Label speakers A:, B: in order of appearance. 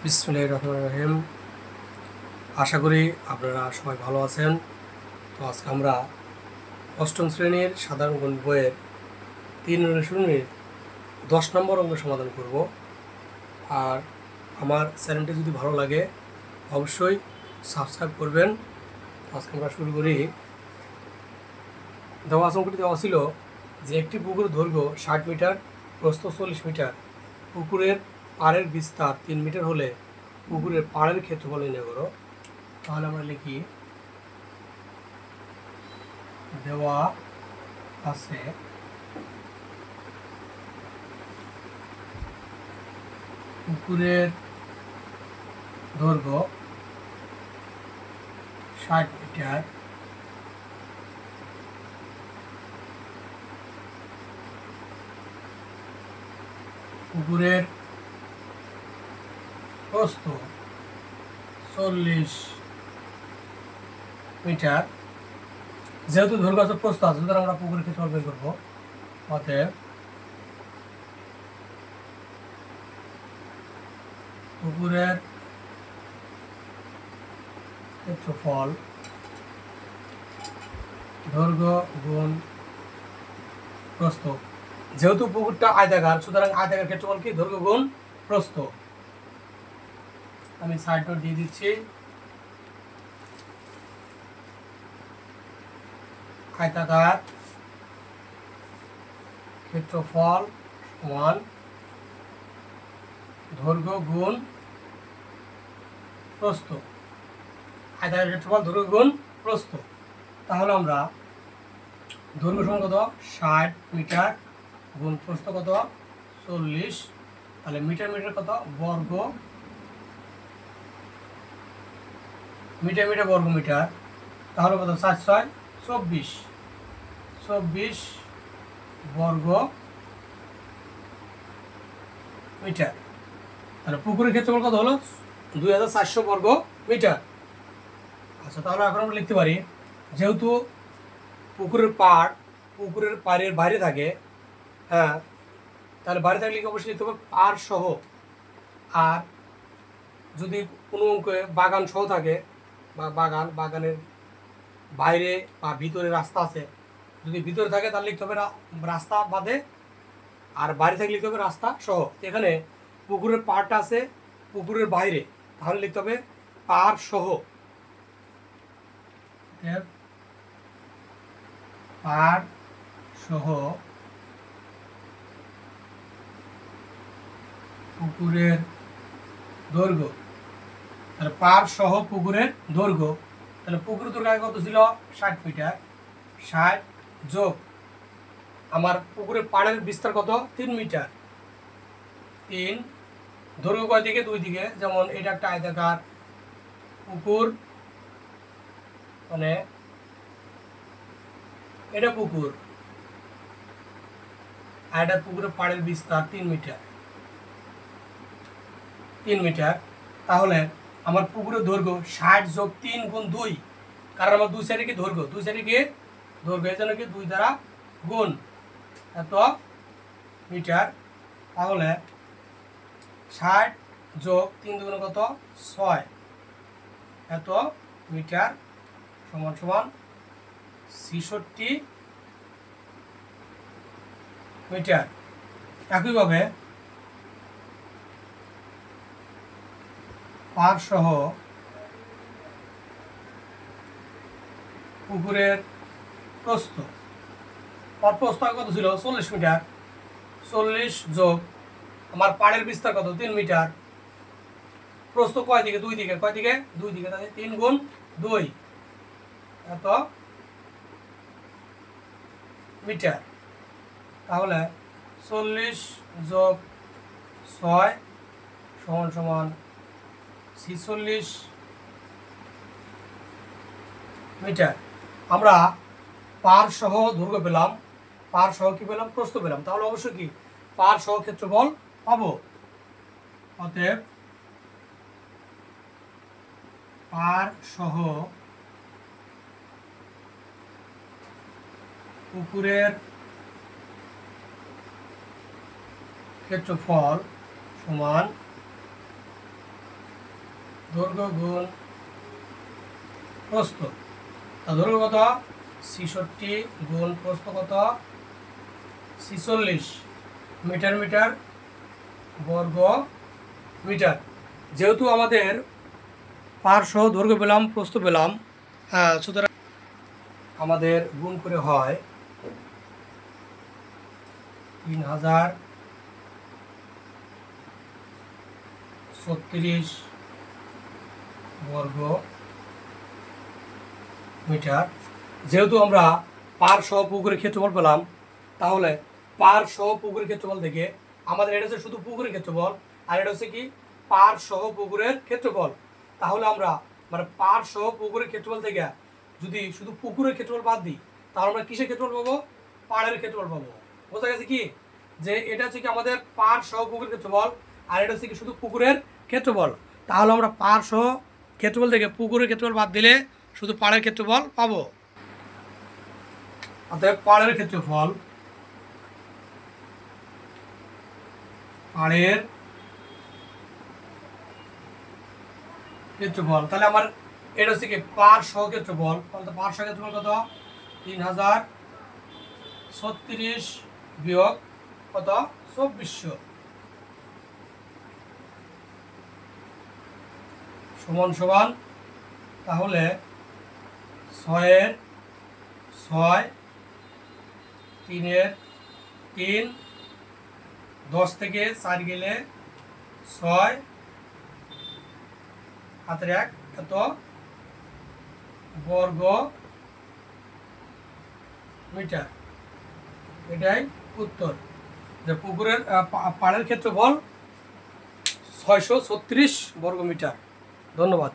A: বিসমিল্লাহির রহমানির রহিম। আশা করি আপনারা সবাই ভালো আছেন। তো আজকে আমরা অষ্টম শ্রেণীর সাধারণ গণিত বইয়ের 3 অনুশীলনীর 10 নম্বর অঙ্ক সমাধান করব। আর আমার চ্যানেলটি যদি ভালো লাগে অবশ্যই সাবস্ক্রাইব করবেন। আজকে আমরা শুরু করি। অঙ্কটি দেওয়া ছিল যে একটি পুকুরের দৈর্ঘ্য 60 মিটার, প্রস্থ 40 মিটার, পুকুরের পাড়ের বিস্তার 3 মিটার হলে পুকুরের পাড়ের ক্ষেত্রফল নির্ণয় করো। তাহলে আমরা লিখি, দেওয়া আছে পুকুরের দৈর্ঘ্য 60 মিটার, পুকুরের প্রস্থ 40 মিটার। যেহেতু দৈর্ঘ্য আছে প্রস্থ আছে, সুতরাং আমরা পুকুরের ক্ষেত্রফল বের করবো। অতএব পুকুরের ক্ষেত্রফল দৈর্ঘ্য গুণ প্রস্থ। যেহেতু পুকুরটা আয়তাকার, সুতরাং আয়তাকার ক্ষেত্রফল কি? দৈর্ঘ্য গুণ প্রস্থ। আমি সাইড নোট দিয়ে দিচ্ছি। আয়তাকার ক্ষেত্রফল সমান দৈর্ঘ্য গুণ প্রস্থ। আয়তাকার ক্ষেত্রফল দৈর্ঘ্য গুণ প্রস্থ। তাহলে আমরা দৈর্ঘ্য সমান কত? 60 মিটার গুণ প্রস্থ কত? 40। তাহলে মিটার মিটার কত? বর্গ মিটার মিটার বর্গ মিটার। তাহলে কত? 4 6 24 24 বর্গ মিটার। তাহলে পুকুরের ক্ষেত্রফল কত হলো? 2400 বর্গ মিটার। আচ্ছা, তাহলে এখন আমরা লিখতে পারি, যেহেতু পুকুরের পাড়ের বাইরে থাকে, হ্যাঁ, তাহলে বাইরে থাকলে অবশ্যই লিখতে হবে পাড় সহ। আর যদি কোনো অঙ্কে বাগান সহ থাকে, বা বাগানের বাইরে বা ভিতরে রাস্তা আছে, যদি ভিতরে থাকে তাহলে লিখতে হবে রাস্তা বাদে, আর বাইরে থাকলে লিখতে হবে রাস্তা সহ। এখানে পুকুরের পাড়টা আছে পুকুরের বাইরে, তাহলে লিখতে হবে পাড় সহ। পাড় সহ পুকুরের দৈর্ঘ্য। তাহলে পাড় সহ পুকুরের দৈর্ঘ্য। তাহলে পুকুরের দৈর্ঘ্য আগে কত ছিল? 60 মিটার। 60 যোগ আমার পুকুরের পাড়ের বিস্তার কত? 3 মিটার। 3 দৈর্ঘ্য কয় দিকে? 2 দিকে। যেমন এটা একটা আয়তাকার পুকুর, মানে এটা পুকুর, আর এটা পুকুরের পাড়ের বিস্তার 3 মিটার। 3 মিটার। তাহলে আমার পুকুরের দৈর্ঘ্য 60 যোগ 3 গুণ 2, কারণ আমার দুই সাইডে কি দৈর্ঘ্য, দুই সাইডে কি দৈর্ঘ্য, এই জন্য কি 2 দ্বারা গুণ এত মিটার। তাহলে 60 যোগ 3 দুগুণ কত? 6 এত মিটার সমান সমান 66 মিটার। একইভাবে পাড় সহ পুকুরের প্রস্থ, প্রস্থ কত ছিল? 40 মিটার। 40 যোগ আমার পাড়ের বিস্তার কত? 3 মিটার। প্রস্থ কয় দিকে? 2 দিকে। কয় দিকে? 2 দিকে। তাহলে 3 গুণ 2 এত মিটার। তাহলে 40 যোগ 6 সমান সমান 46 মিটার। আমরা পাড় সহ দৈর্ঘ্য পেলাম, পাড় সহ কি পেলাম? প্রস্থ পেলাম। তাহলে অবশ্যই কি পাড় সহ ক্ষেত্রফল পাবো। অতএব পাড় সহ পুকুরের ক্ষেত্রফল সমান দৈর্ঘ্য গুণ প্রস্থ। তা দৈর্ঘ্য কত 66 গুণ প্রস্থ কত 46 মিটার মিটার বর্গ মিটার। যেহেতু আমাদের পার্শ্ব দৈর্ঘ্য পেলাম প্রস্থ পেলাম, সুতরাং আমাদের গুণ করে হয় 3036 বর্গ মিটার। যেহেতু আমরা পার সহ পুকুরের ক্ষেত্রফল পেলাম, তাহলে পার সহ পুকুরের ক্ষেত্রফল থেকে আমাদের এটা হচ্ছে শুধু পুকুরের ক্ষেত্রফল, আর এটা হচ্ছে কি পার সহ পুকুরের ক্ষেত্রফল। তাহলে আমরা মানে পার সহ পুকুরের ক্ষেত্রফল থেকে যদি শুধু পুকুরের ক্ষেত্রফল বাদ দিই, তাহলে আমরা কিসের ক্ষেত্রফল পাবো? পাড়ের ক্ষেত্রফল পাবো। বোঝা গেছে কি যে এটা হচ্ছে কি আমাদের পার সহ পুকুরের ক্ষেত্রফল, আর এটা হচ্ছে কি শুধু পুকুরের ক্ষেত্রফল। তাহলে আমরা পার সহ ক্ষেত্রফল থেকে পুকুরের ক্ষেত্রফল বাদ দিলে শুধু পাড়ের ক্ষেত্রফল পাবো। অতএব পাড়ের ক্ষেত্রফল তাহলে আমার এটা হচ্ছে কি পার সহ ক্ষেত্রফল। তাহলে পার সহ ক্ষেত্রফল কত 3036 বিয়োগ কত 2400 সমান সমান। তাহলে 6 6 3 3 10 থেকে 4 গেলে 6 হাতের 1 এত বর্গ মিটার। এটাই উত্তর যে পুকুরের পাড়ের ক্ষেত্রফল 636 বর্গ মিটার। ধন্যবাদ।